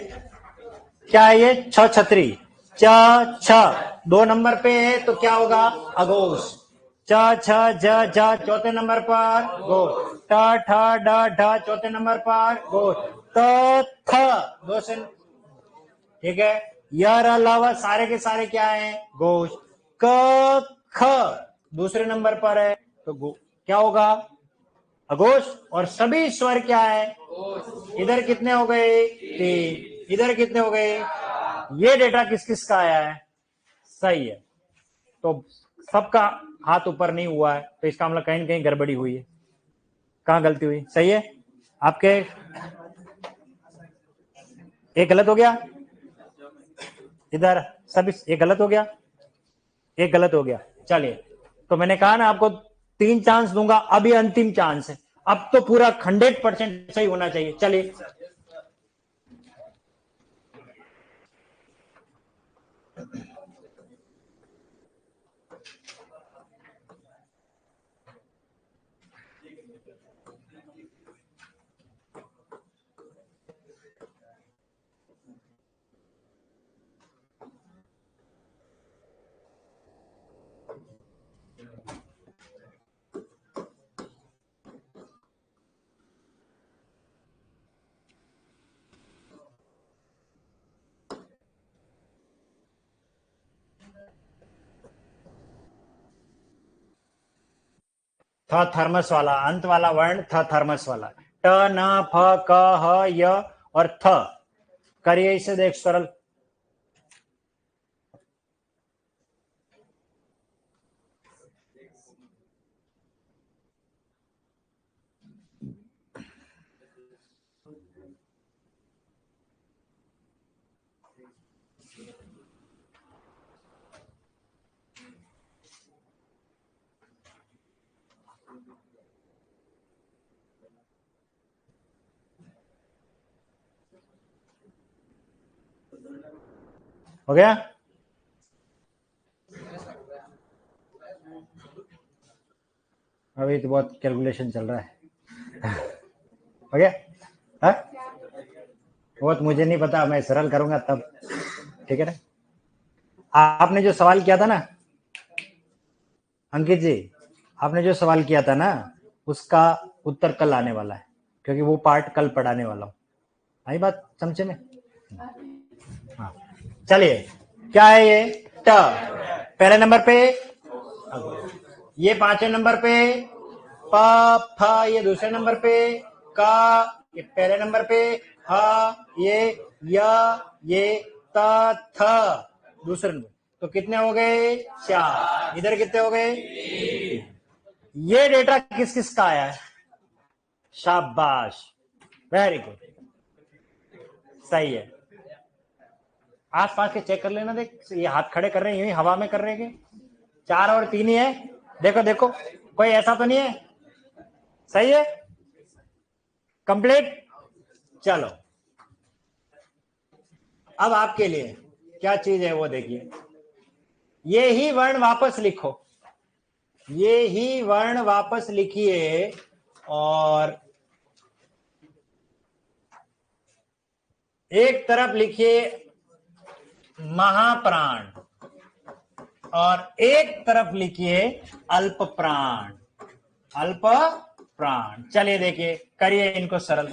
क्या है ये, छ छतरी, च छ 2 नंबर पे है तो क्या होगा, अघोष। च छ ज झ चौथे नंबर पर घोष। ट ठ ड ढ चौथे नंबर पर घोष। त थ 2 से, ठीक है। यर अलावा सारे के सारे क्या है, घोष। क ख दूसरे नंबर पर है तो क्या होगा, अघोष। और सभी स्वर क्या है, इधर कितने हो गए, 3, इधर कितने हो गए। ये डेटा किस किस का आया है, सही है। तो सबका हाथ ऊपर नहीं हुआ है, तो इसका मतलब कहीं ना कहीं गड़बड़ी हुई है। कहां गलती हुई, सही है आपके। एक गलत हो गया इधर, सब एक गलत हो गया, एक गलत हो गया। चलिए, तो मैंने कहा ना आपको 3 चांस दूंगा, अब ये अंतिम चांस है। अब तो पूरा 100% सही होना चाहिए। चलिए, थ थर्मस वाला अंत वाला वर्ण, थ थर्मस वाला। ट न फ क ह य और थ। करिए इसे, देख सरल। हो गया, अभी तो बहुत कैलकुलेशन चल रहा है। हो गया, हाँ वो तो मुझे नहीं पता, मैं सरल करूंगा तब, ठीक है ना। आपने जो सवाल किया था ना अंकित जी, आपने जो सवाल किया था ना, उसका उत्तर कल आने वाला है, क्योंकि वो पार्ट कल पढ़ाने वाला हूँ। आई बात समझे में? हाँ चलिए, क्या है ये, ट पहले नंबर पे, ये 5वें नंबर पे, प फ ये दूसरे नंबर पे, का ये पहले नंबर पे, ह ये, य ये, त थ दूसरे नंबर। तो कितने हो गए, 4। इधर कितने हो गए, ये डेटा किस किस का आया है, शाबाश, वेरी गुड, सही है। आस पास के चेक कर लेना, देख ये हाथ खड़े कर रहे हैं, हवा में कर रहे हैं, 4 और 3 ही है। देखो देखो, कोई ऐसा तो नहीं है, सही है, कंप्लीट। चलो, अब आपके लिए क्या चीज है वो देखिए। ये ही वर्ण वापस लिखो, ये ही वर्ण वापस लिखिए, और एक तरफ लिखिए महाप्राण, और एक तरफ लिखिए अल्प प्राण, अल्प प्राण। चलिए देखिए, करिए इनको सरल।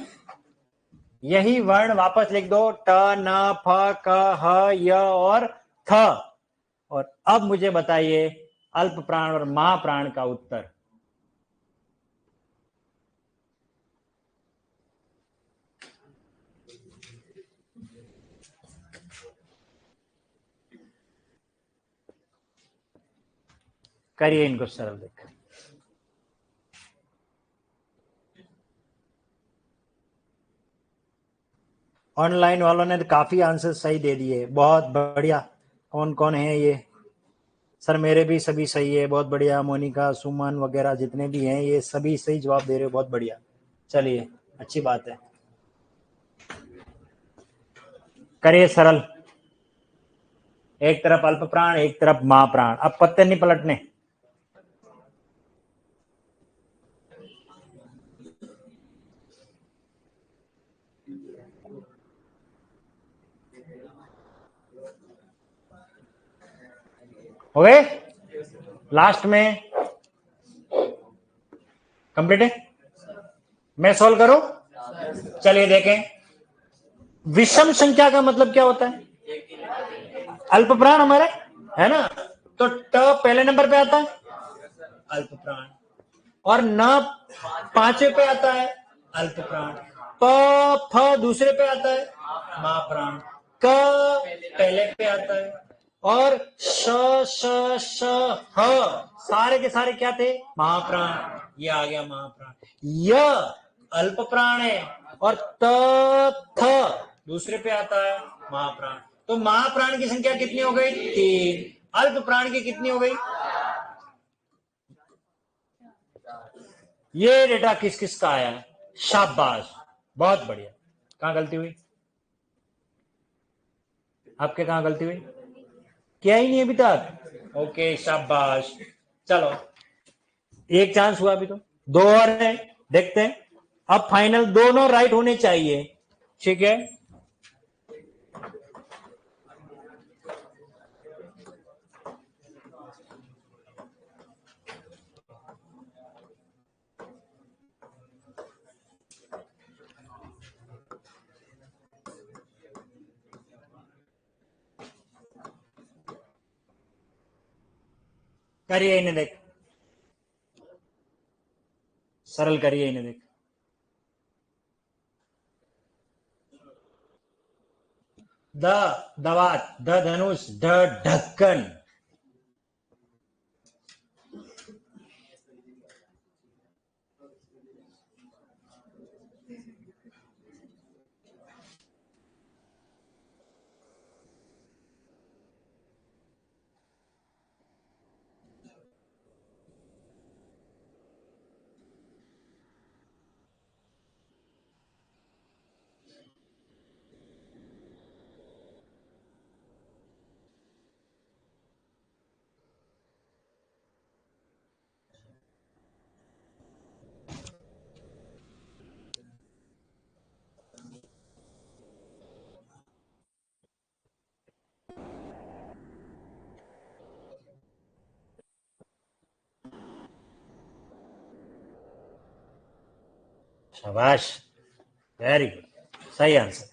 यही वर्ण वापस लिख दो, ट न फ क ह य और थ। और अब मुझे बताइए अल्प प्राण और महाप्राण का उत्तर। करिए इनको सरल देख। ऑनलाइन वालों ने तो काफी आंसर सही दे दिए, बहुत बढ़िया। कौन कौन है ये? सर मेरे भी सभी सही है, बहुत बढ़िया। मोनिका, सुमन वगैरह जितने भी हैं ये सभी सही जवाब दे रहे हो, बहुत बढ़िया। चलिए अच्छी बात है, करिए सरल। एक तरफ अल्प प्राण, एक तरफ महाप्राण। अब पत्ते नहीं पलटने। हो गए? लास्ट में कंप्लीट है। मैं सॉल्व करूं? चलिए देखें, विषम संख्या का मतलब क्या होता है? अल्प प्राण हमारे, है ना? तो ट पहले नंबर पे आता है, अल्प प्राण। और न पांचवे पे आता है, अल्प प्राण। प फ दूसरे पे आता है, महाप्राण। क पहले पे आता है। और श श श ह सारे के सारे क्या थे? महाप्राण। ये आ गया महाप्राण। य अल्प प्राण है। और त थ दूसरे पे आता है, महाप्राण। तो महाप्राण की संख्या कितनी हो गई? 3। अल्प प्राण की कितनी हो गई? ये डेटा किस किस का आया है? शाबाश, बहुत बढ़िया। कहां गलती हुई? आपके कहां गलती हुई? क्या ही नहीं अभी तक? ओके शाबाश। चलो एक चांस हुआ, अभी तो 2 और है, देखते हैं। अब फाइनल दोनों राइट होने चाहिए, ठीक है? करिए इन्हें देख, सरल करिए इन्हें देख। द दवात, ध धनुष, ढ ढक्कन। शाबाश, वेरी गुड, सही आंसर।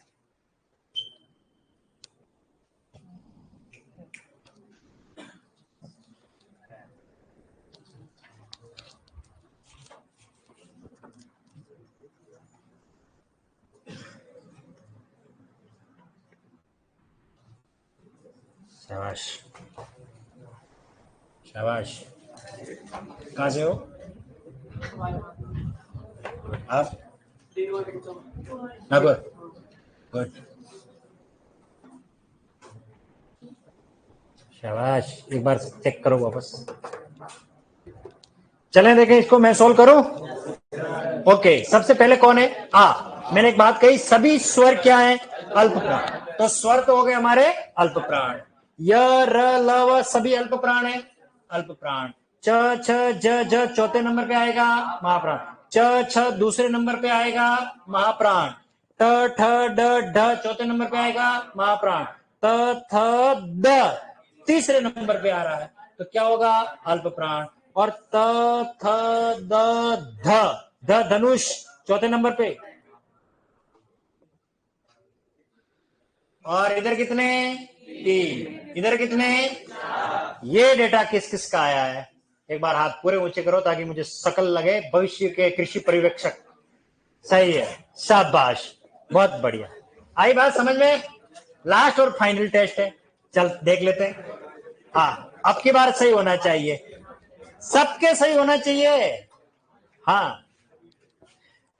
शाबाश शाबाश। कहां से हो आप? नागौर। गुड, शाबाश। एक बार चेक करो वापस। चलें देखें इसको, मैं सोल्व करूं। ओके, सबसे पहले कौन है? आ। मैंने एक बात कही, सभी स्वर क्या है? अल्प प्राण। तो स्वर तो हो गए हमारे अल्प प्राण। य र ल व सभी अल्प प्राण है, अल्प प्राण। च छ ज झ चौथे नंबर पे आएगा, महाप्राण। च छ दूसरे नंबर पे आएगा, महाप्राण। ट ठ ड ढ चौथे नंबर पे आएगा, महाप्राण। त थ द तीसरे नंबर पे आ रहा है, तो क्या होगा? अल्प प्राण। और त थ द ध, ध धनुष चौथे नंबर पे। और इधर कितने? 3। इधर कितने? ये डेटा किस किस का आया है? एक बार हाथ पूरे ऊंचे करो ताकि मुझे शकल लगे, भविष्य के कृषि पर्यवेक्षक। सही है, शाबाश, बहुत बढ़िया। आई बात समझ में? लास्ट और फाइनल टेस्ट है, चल देख लेते हैं। हाँ, अब की बार सही होना चाहिए। सबके सही होना चाहिए। हाँ,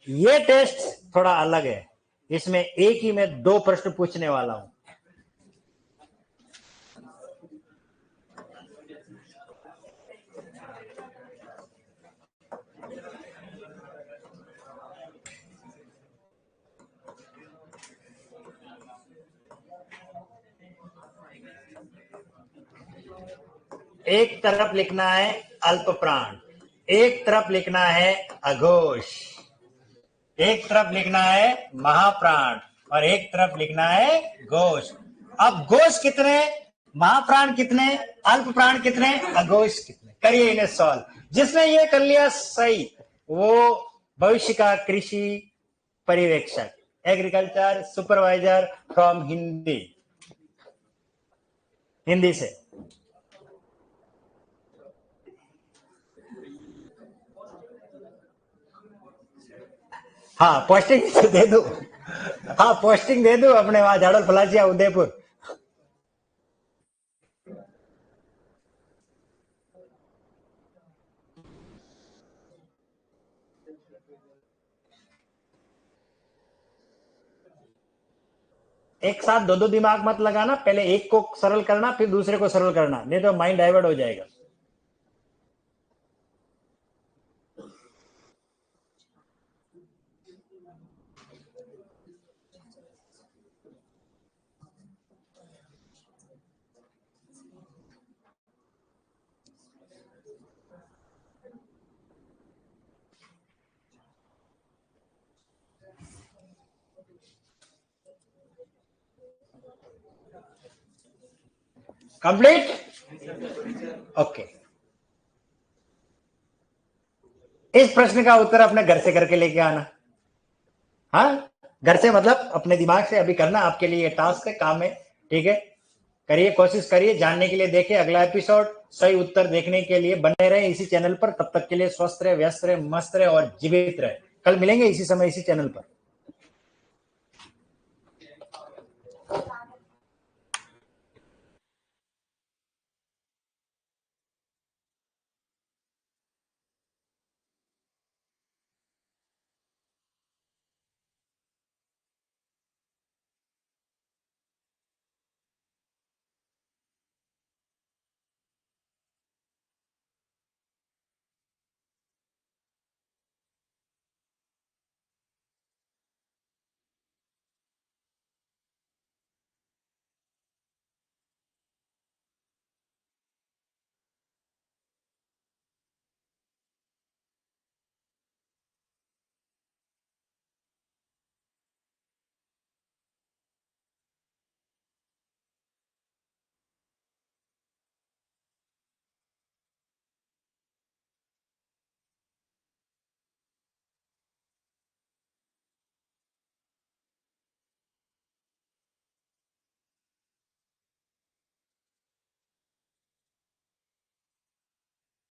ये टेस्ट थोड़ा अलग है, इसमें एक ही मैं 2 प्रश्न पूछने वाला हूं। एक तरफ लिखना है अल्प प्राण, एक तरफ लिखना है अघोष, एक तरफ लिखना है महाप्राण और एक तरफ लिखना है घोष। अब घोष कितने, महाप्राण कितने, अल्प प्राण कितने, अघोष कितने, करिए इन्हें सॉल्व। जिसने ये कर लिया सही वो भविष्य का कृषि पर्यवेक्षक, एग्रीकल्चर सुपरवाइजर फ्रॉम हिंदी से। हाँ पोस्टिंग दे दू, हाँ पोस्टिंग दे दू अपने वहां झाड़ोल फलाचिया उदयपुर। एक साथ दो दिमाग मत लगाना, पहले एक को सरल करना फिर दूसरे को सरल करना, नहीं तो माइंड डाइवर्ट हो जाएगा। Complete, okay. इस प्रश्न का उत्तर अपने घर से करके लेके आना। हाँ, घर से मतलब अपने दिमाग से अभी करना, आपके लिए ये टास्क है, काम है, ठीक है। करिए, कोशिश करिए, जानने के लिए देखिए अगला एपिसोड। सही उत्तर देखने के लिए बने रहे इसी चैनल पर। तब तक के लिए स्वस्थ रहे, व्यस्त रहे, मस्त रहे और जीवित रहे। कल मिलेंगे इसी समय इसी चैनल पर।